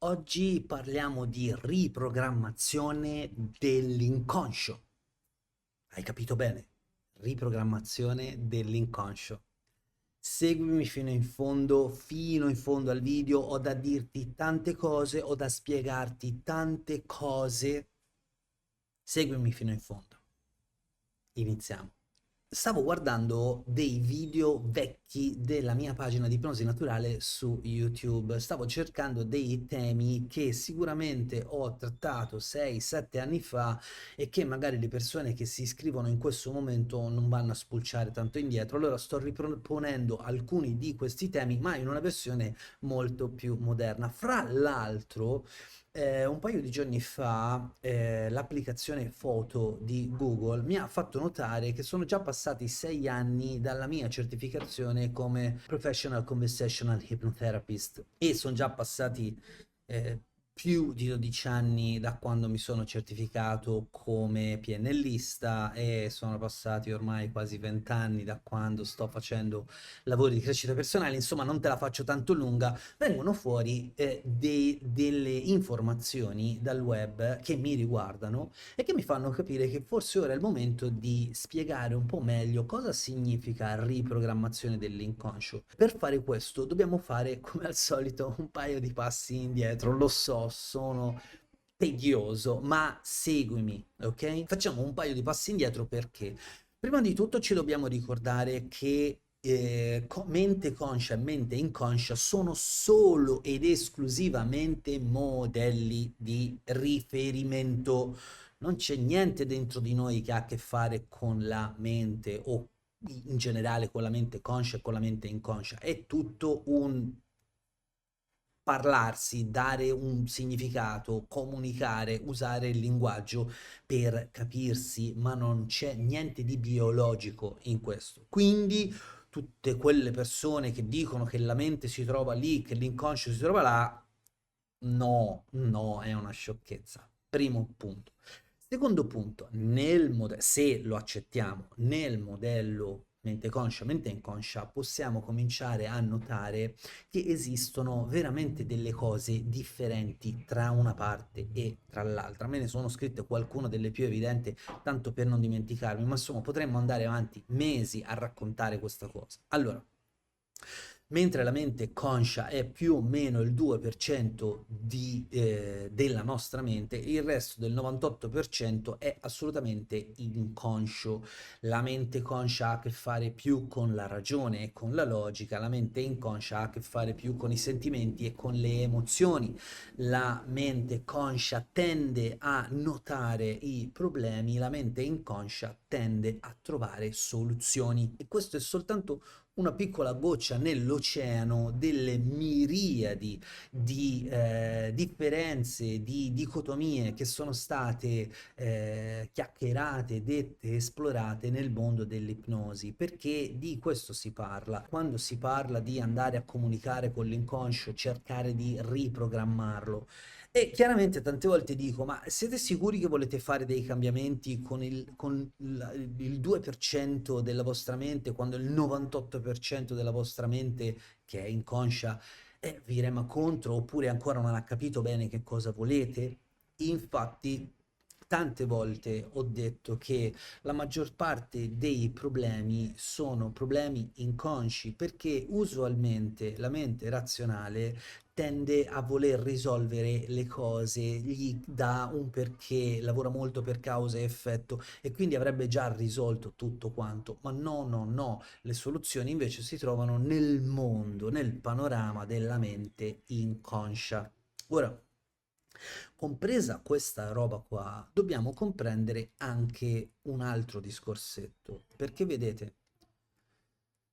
Oggi parliamo di riprogrammazione dell'inconscio. Hai capito bene? Riprogrammazione dell'inconscio. Seguimi fino in fondo al video, ho da dirti tante cose, ho da spiegarti tante cose. Seguimi fino in fondo. Iniziamo. Stavo guardando dei video vecchi della mia pagina di ipnosi naturale su YouTube. Stavo cercando dei temi che sicuramente ho trattato 6-7 anni fa e che magari le persone che si iscrivono in questo momento non vanno a spulciare tanto indietro. Allora sto riproponendo alcuni di questi temi, ma in una versione molto più moderna. Fra l'altro, un paio di giorni fa l'applicazione foto di Google mi ha fatto notare che sono già passati 6 anni dalla mia certificazione come Professional Conversational Hypnotherapist e sono già passati eh, più di 12 anni da quando mi sono certificato come PNLista e sono passati ormai quasi 20 anni da quando sto facendo lavori di crescita personale. Insomma, non te la faccio tanto lunga, vengono fuori delle informazioni dal web che mi riguardano e che mi fanno capire che forse ora è il momento di spiegare un po' meglio cosa significa riprogrammazione dell'inconscio. Per fare questo dobbiamo fare, come al solito, un paio di passi indietro. Lo so, sono tedioso, ma seguimi, ok? Facciamo un paio di passi indietro perché prima di tutto ci dobbiamo ricordare che mente conscia e mente inconscia sono solo ed esclusivamente modelli di riferimento. Non c'è niente dentro di noi che ha a che fare con la mente o in generale con la mente conscia e con la mente inconscia. È tutto un parlarsi, dare un significato, comunicare, usare il linguaggio per capirsi, ma non c'è niente di biologico in questo. Quindi tutte quelle persone che dicono che la mente si trova lì, che l'inconscio si trova là, no, no, è una sciocchezza. Primo punto. Secondo punto, se lo accettiamo, nel modello mente conscia, mente inconscia, possiamo cominciare a notare che esistono veramente delle cose differenti tra una parte e tra l'altra. Me ne sono scritte qualcuna delle più evidenti, tanto per non dimenticarmi, ma insomma potremmo andare avanti mesi a raccontare questa cosa. Allora, mentre la mente conscia è più o meno il 2% della nostra mente, il resto del 98% è assolutamente inconscio. La mente conscia ha a che fare più con la ragione e con la logica, la mente inconscia ha a che fare più con i sentimenti e con le emozioni. La mente conscia tende a notare i problemi, la mente inconscia tende a trovare soluzioni. E questo è soltanto una piccola goccia nell'oceano delle miriadi di differenze, di dicotomie che sono state chiacchierate, dette, esplorate nel mondo dell'ipnosi. Perché di questo si parla? Quando si parla di andare a comunicare con l'inconscio, cercare di riprogrammarlo. E chiaramente tante volte dico, ma siete sicuri che volete fare dei cambiamenti con il 2% della vostra mente, quando il 98% della vostra mente, che è inconscia, vi rema contro, oppure ancora non ha capito bene che cosa volete? Infatti, tante volte ho detto che la maggior parte dei problemi sono problemi inconsci, perché usualmente la mente razionale tende a voler risolvere le cose, gli dà un perché, lavora molto per causa e effetto e quindi avrebbe già risolto tutto quanto, ma no, no, no, le soluzioni invece si trovano nel mondo, nel panorama della mente inconscia. Ora, compresa questa roba qua, dobbiamo comprendere anche un altro discorsetto, perché vedete,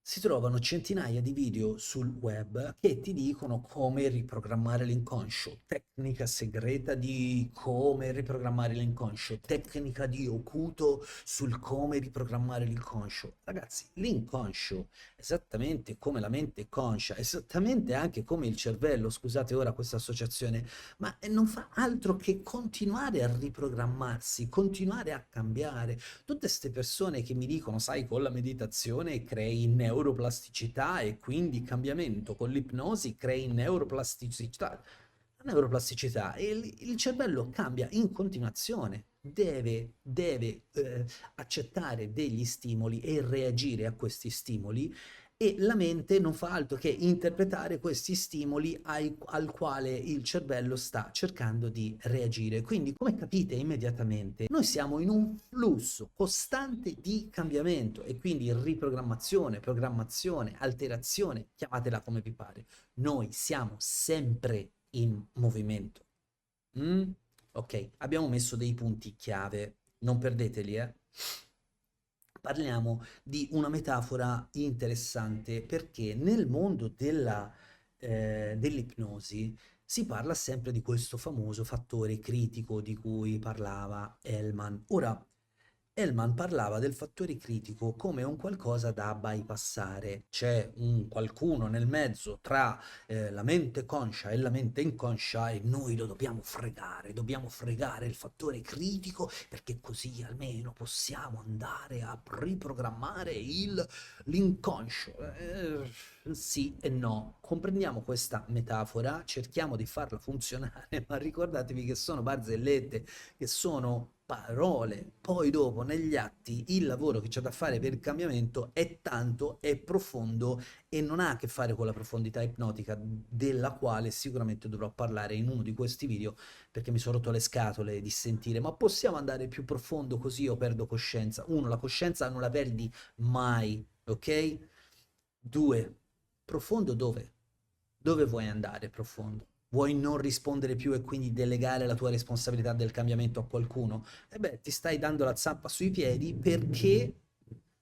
si trovano centinaia di video sul web che ti dicono come riprogrammare l'inconscio, tecnica segreta di come riprogrammare l'inconscio, tecnica di Okuto sul come riprogrammare l'inconscio. Ragazzi, l'inconscio, esattamente come la mente conscia, esattamente anche come il cervello, scusate ora questa associazione, ma non fa altro che continuare a riprogrammarsi, continuare a cambiare. Tutte queste persone che mi dicono, sai, con la meditazione crei neuroplasticità e quindi cambiamento, con l'ipnosi crei neuroplasticità. La neuroplasticità e il cervello cambia in continuazione, deve accettare degli stimoli e reagire a questi stimoli e la mente non fa altro che interpretare questi stimoli al quale il cervello sta cercando di reagire. Quindi, come capite immediatamente, noi siamo in un flusso costante di cambiamento e quindi riprogrammazione, programmazione, alterazione, chiamatela come vi pare. Noi siamo sempre in movimento. Mm? Ok, abbiamo messo dei punti chiave, non perdeteli, eh. Parliamo di una metafora interessante perché nel mondo dell'ipnosi si parla sempre di questo famoso fattore critico di cui parlava Hellman. Ora, Hellman parlava del fattore critico come un qualcosa da bypassare. C'è un qualcuno nel mezzo tra la mente conscia e la mente inconscia e noi lo dobbiamo fregare il fattore critico perché così almeno possiamo andare a riprogrammare l'inconscio. Sì e no, comprendiamo questa metafora, cerchiamo di farla funzionare, ma ricordatevi che sono barzellette, che sono parole. Poi dopo, negli atti, il lavoro che c'è da fare per il cambiamento è tanto, è profondo e non ha a che fare con la profondità ipnotica della quale sicuramente dovrò parlare in uno di questi video perché mi sono rotto le scatole di sentire ma possiamo andare più profondo così io perdo coscienza. Uno, la coscienza non la perdi mai, ok? Due, profondo dove? Dove vuoi andare profondo? Vuoi non rispondere più e quindi delegare la tua responsabilità del cambiamento a qualcuno? E beh, ti stai dando la zappa sui piedi perché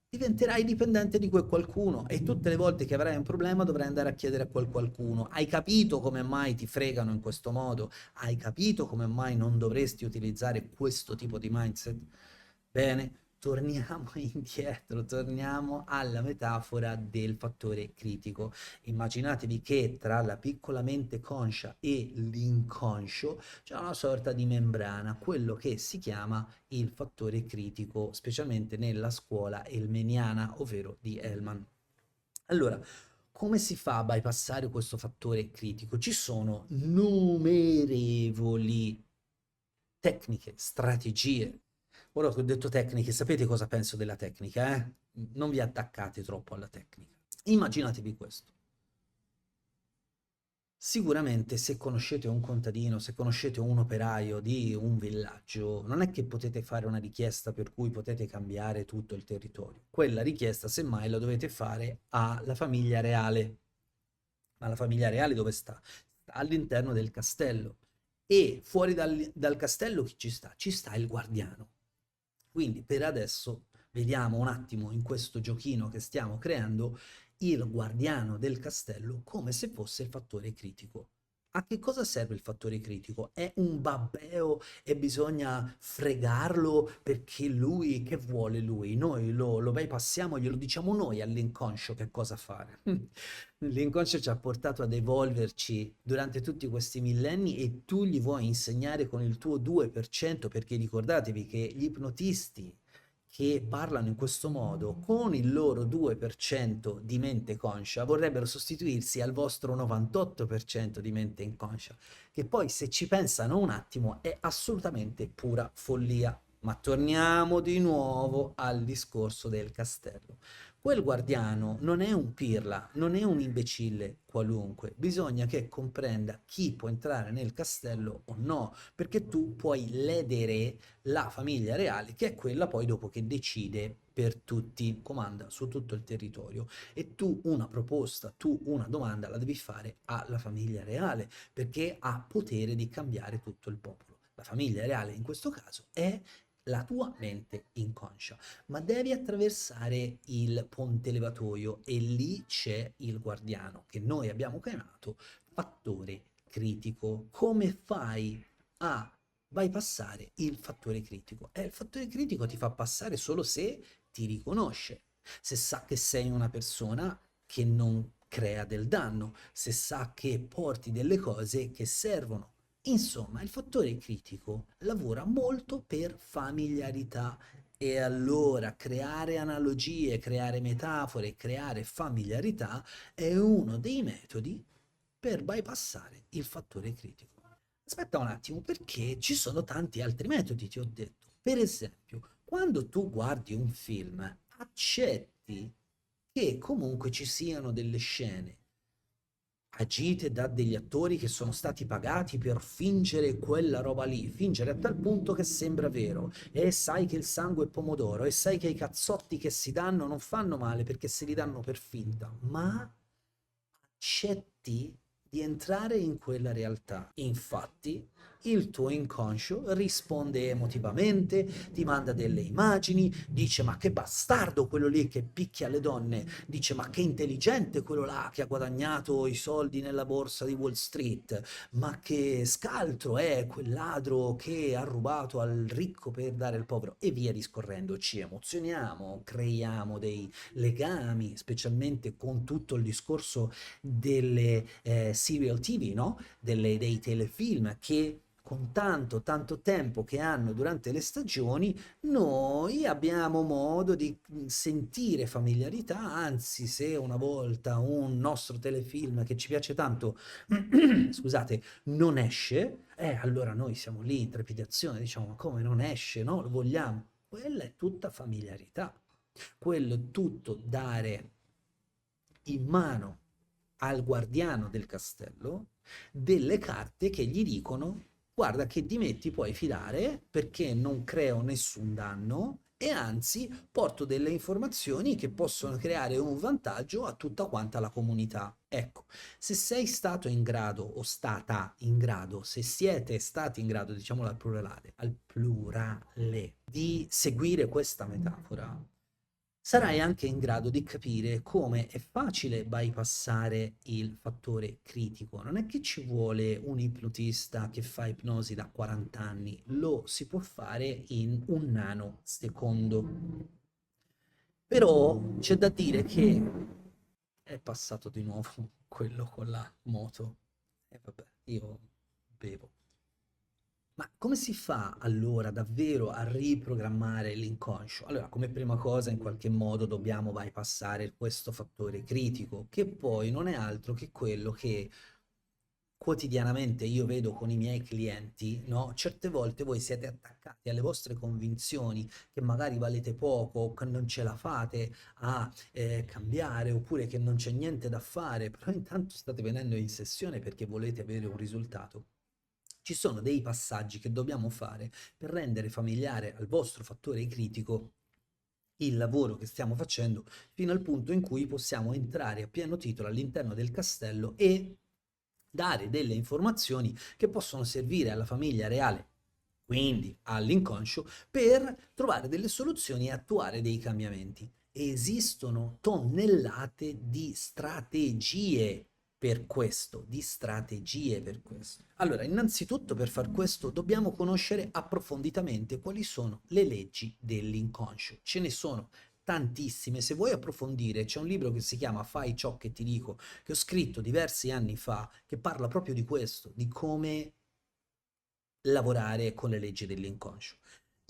diventerai dipendente di quel qualcuno e tutte le volte che avrai un problema dovrai andare a chiedere a quel qualcuno. Hai capito come mai ti fregano in questo modo? Hai capito come mai non dovresti utilizzare questo tipo di mindset? Bene, torniamo indietro, torniamo alla metafora del fattore critico. Immaginatevi che tra la piccola mente conscia e l'inconscio c'è una sorta di membrana, quello che si chiama il fattore critico, specialmente nella scuola elmeniana, ovvero di Hellman. Allora, come si fa a bypassare questo fattore critico? Ci sono numerevoli tecniche, strategie. Ora che ho detto tecniche, sapete cosa penso della tecnica, eh? Non vi attaccate troppo alla tecnica. Immaginatevi questo. Sicuramente se conoscete un contadino, se conoscete un operaio di un villaggio, non è che potete fare una richiesta per cui potete cambiare tutto il territorio. Quella richiesta, semmai, la dovete fare alla famiglia reale. Ma la famiglia reale dove sta? Sta all'interno del castello. E fuori dal castello chi ci sta? Ci sta il guardiano. Quindi per adesso vediamo un attimo in questo giochino che stiamo creando il guardiano del castello come se fosse il fattore critico. A che cosa serve il fattore critico? È un babbeo e bisogna fregarlo perché lui, che vuole lui? Noi lo bypassiamo, glielo diciamo noi all'inconscio che cosa fare. L'inconscio ci ha portato ad evolverci durante tutti questi millenni e tu gli vuoi insegnare con il tuo 2% perché ricordatevi che gli ipnotisti che parlano in questo modo con il loro 2% di mente conscia vorrebbero sostituirsi al vostro 98% di mente inconscia, che poi se ci pensano un attimo è assolutamente pura follia. Ma torniamo di nuovo al discorso del castello. Quel guardiano non è un pirla, non è un imbecille qualunque, bisogna che comprenda chi può entrare nel castello o no, perché tu puoi ledere la famiglia reale, che è quella poi dopo che decide per tutti, comanda su tutto il territorio. E tu una proposta, tu una domanda la devi fare alla famiglia reale, perché ha potere di cambiare tutto il popolo. La famiglia reale in questo caso è la tua mente inconscia, ma devi attraversare il ponte levatoio e lì c'è il guardiano che noi abbiamo chiamato fattore critico. Come fai a bypassare il fattore critico? Il fattore critico ti fa passare solo se ti riconosce, se sa che sei una persona che non crea del danno, se sa che porti delle cose che servono. Insomma, il fattore critico lavora molto per familiarità e allora creare analogie, creare metafore, creare familiarità è uno dei metodi per bypassare il fattore critico. Aspetta un attimo, perché ci sono tanti altri metodi, ti ho detto. Per esempio, quando tu guardi un film, accetti che comunque ci siano delle scene agite da degli attori che sono stati pagati per fingere quella roba lì, fingere a tal punto che sembra vero, e sai che il sangue è pomodoro, e sai che i cazzotti che si danno non fanno male perché se li danno per finta, ma accetti di entrare in quella realtà. Infatti, il tuo inconscio risponde emotivamente, ti manda delle immagini, dice ma che bastardo quello lì che picchia le donne, dice ma che intelligente quello là che ha guadagnato i soldi nella borsa di Wall Street, ma che scaltro è quel ladro che ha rubato al ricco per dare al povero e via discorrendo. Ci emozioniamo, creiamo dei legami, specialmente con tutto il discorso delle serial TV, no? Dei telefilm che con tanto tempo che hanno durante le stagioni, noi abbiamo modo di sentire familiarità, anzi, se una volta un nostro telefilm che ci piace tanto, scusate, non esce, allora noi siamo lì in trepidazione, diciamo, ma come non esce, no? Lo vogliamo. Quella è tutta familiarità. Quello è tutto dare in mano al guardiano del castello delle carte che gli dicono guarda che di me ti puoi fidare perché non creo nessun danno e anzi porto delle informazioni che possono creare un vantaggio a tutta quanta la comunità. Ecco, se sei stato in grado o stata in grado, se siete stati in grado, diciamolo al plurale, di seguire questa metafora, sarai anche in grado di capire come è facile bypassare il fattore critico. Non è che ci vuole un ipnotista che fa ipnosi da 40 anni, lo si può fare in un nanosecondo. Però c'è da dire che è passato di nuovo quello con la moto. E vabbè, io bevo. Ma come si fa allora davvero a riprogrammare l'inconscio? Allora, come prima cosa, in qualche modo dobbiamo bypassare questo fattore critico, che poi non è altro che quello che quotidianamente io vedo con i miei clienti, no? Certe volte voi siete attaccati alle vostre convinzioni che magari valete poco, o che non ce la fate a cambiare, oppure che non c'è niente da fare, però intanto state venendo in sessione perché volete avere un risultato. Ci sono dei passaggi che dobbiamo fare per rendere familiare al vostro fattore critico il lavoro che stiamo facendo fino al punto in cui possiamo entrare a pieno titolo all'interno del castello e dare delle informazioni che possono servire alla famiglia reale, quindi all'inconscio, per trovare delle soluzioni e attuare dei cambiamenti. Esistono tonnellate di strategie per questo, di strategie per questo. Allora, innanzitutto per far questo dobbiamo conoscere approfonditamente quali sono le leggi dell'inconscio. Ce ne sono tantissime. Se vuoi approfondire, c'è un libro che si chiama Fai ciò che ti dico, che ho scritto diversi anni fa, che parla proprio di questo, di come lavorare con le leggi dell'inconscio.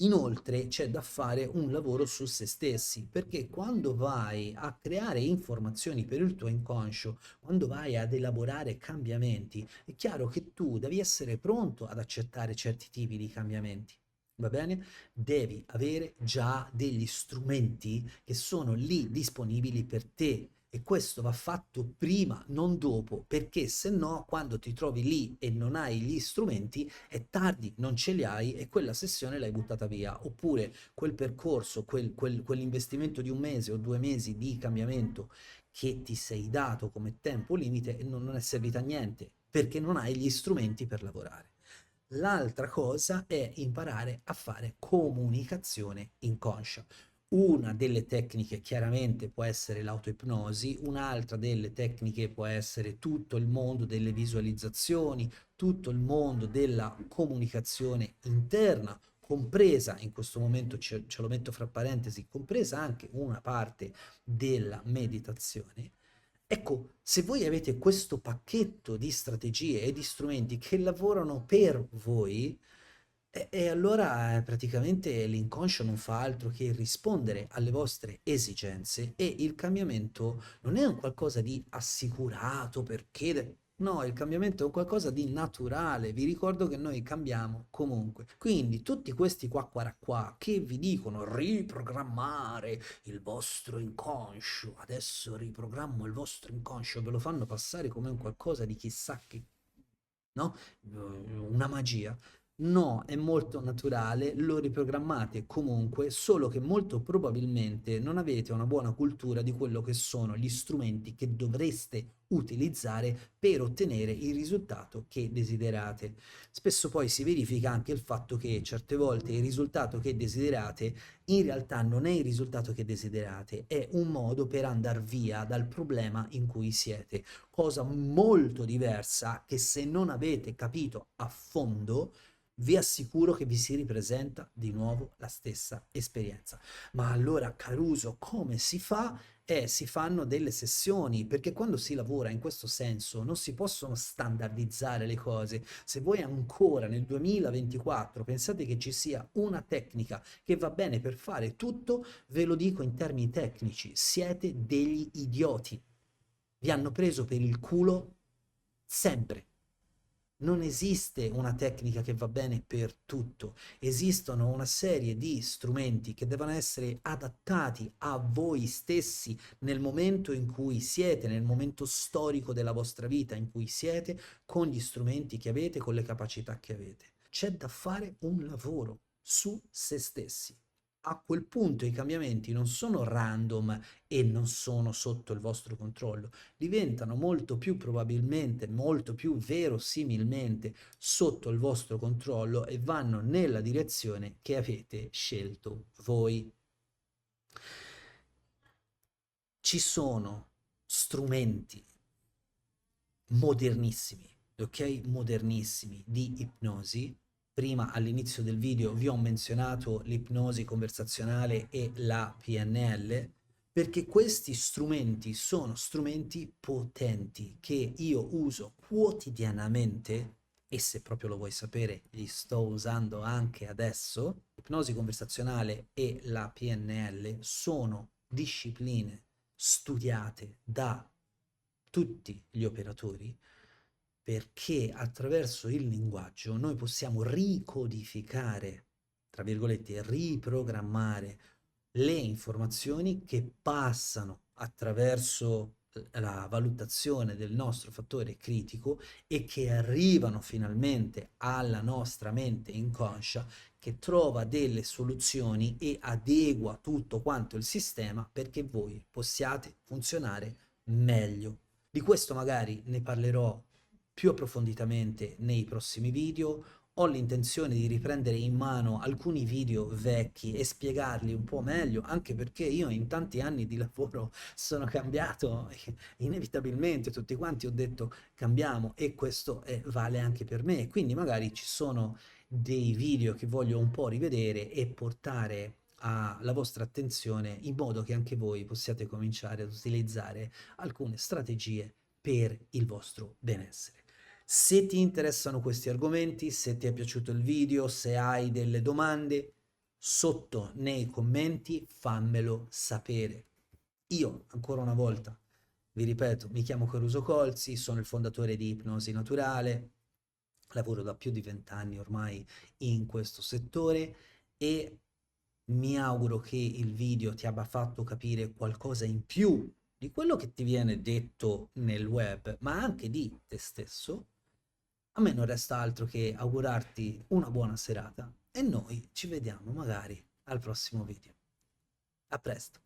Inoltre c'è da fare un lavoro su se stessi, perché quando vai a creare informazioni per il tuo inconscio, quando vai ad elaborare cambiamenti, è chiaro che tu devi essere pronto ad accettare certi tipi di cambiamenti. Va bene? Devi avere già degli strumenti che sono lì disponibili per te e questo va fatto prima, non dopo, perché se no, quando ti trovi lì e non hai gli strumenti, è tardi, non ce li hai e quella sessione l'hai buttata via. Oppure quel percorso, quell'investimento di un mese o 2 mesi di cambiamento che ti sei dato come tempo limite non è servita a niente, perché non hai gli strumenti per lavorare. L'altra cosa è imparare a fare comunicazione inconscia. Una delle tecniche chiaramente può essere l'autoipnosi, un'altra delle tecniche può essere tutto il mondo delle visualizzazioni, tutto il mondo della comunicazione interna, compresa, in questo momento ce lo metto fra parentesi, compresa anche una parte della meditazione. Ecco, se voi avete questo pacchetto di strategie e di strumenti che lavorano per voi, e allora praticamente l'inconscio non fa altro che rispondere alle vostre esigenze e il cambiamento non è un qualcosa di assicurato perché No, il cambiamento è un qualcosa di naturale. Vi ricordo che noi cambiamo comunque. Quindi tutti questi qua che vi dicono riprogrammare il vostro inconscio, adesso riprogrammo il vostro inconscio, ve lo fanno passare come un qualcosa di chissà che, no? Una magia. No, è molto naturale, lo riprogrammate comunque, solo che molto probabilmente non avete una buona cultura di quello che sono gli strumenti che dovreste utilizzare per ottenere il risultato che desiderate. Spesso poi si verifica anche il fatto che certe volte il risultato che desiderate in realtà non è il risultato che desiderate, è un modo per andare via dal problema in cui siete, cosa molto diversa che se non avete capito a fondo vi assicuro che vi si ripresenta di nuovo la stessa esperienza. Ma allora, Caruso, come si fa? Si fanno delle sessioni, perché quando si lavora in questo senso non si possono standardizzare le cose. Se voi ancora nel 2024 pensate che ci sia una tecnica che va bene per fare tutto, ve lo dico in termini tecnici, siete degli idioti. Vi hanno preso per il culo sempre. Non esiste una tecnica che va bene per tutto, esistono una serie di strumenti che devono essere adattati a voi stessi nel momento in cui siete, nel momento storico della vostra vita in cui siete, con gli strumenti che avete, con le capacità che avete. C'è da fare un lavoro su se stessi. A quel punto i cambiamenti non sono random e non sono sotto il vostro controllo, diventano molto più probabilmente, molto più verosimilmente sotto il vostro controllo e vanno nella direzione che avete scelto voi. Ci sono strumenti modernissimi, ok? Modernissimi di ipnosi. Prima all'inizio del video vi ho menzionato l'ipnosi conversazionale e la PNL, perché questi strumenti sono strumenti potenti che io uso quotidianamente e se proprio lo vuoi sapere li sto usando anche adesso. L'ipnosi conversazionale e la PNL sono discipline studiate da tutti gli operatori perché attraverso il linguaggio noi possiamo ricodificare, tra virgolette, riprogrammare le informazioni che passano attraverso la valutazione del nostro fattore critico e che arrivano finalmente alla nostra mente inconscia che trova delle soluzioni e adegua tutto quanto il sistema perché voi possiate funzionare meglio. Di questo magari ne parlerò più approfonditamente nei prossimi video. Ho l'intenzione di riprendere in mano alcuni video vecchi e spiegarli un po' meglio, anche perché io in tanti anni di lavoro sono cambiato, inevitabilmente tutti quanti ho detto cambiamo e questo vale anche per me. Quindi magari ci sono dei video che voglio un po' rivedere e portare alla vostra attenzione in modo che anche voi possiate cominciare ad utilizzare alcune strategie per il vostro benessere. Se ti interessano questi argomenti, se ti è piaciuto il video, se hai delle domande, sotto nei commenti fammelo sapere. Io, ancora una volta, vi ripeto, mi chiamo Caruso Colzi, sono il fondatore di Ipnosi Naturale, lavoro da più di 20 anni ormai in questo settore e mi auguro che il video ti abbia fatto capire qualcosa in più di quello che ti viene detto nel web, ma anche di te stesso. A me non resta altro che augurarti una buona serata e noi ci vediamo magari al prossimo video. A presto!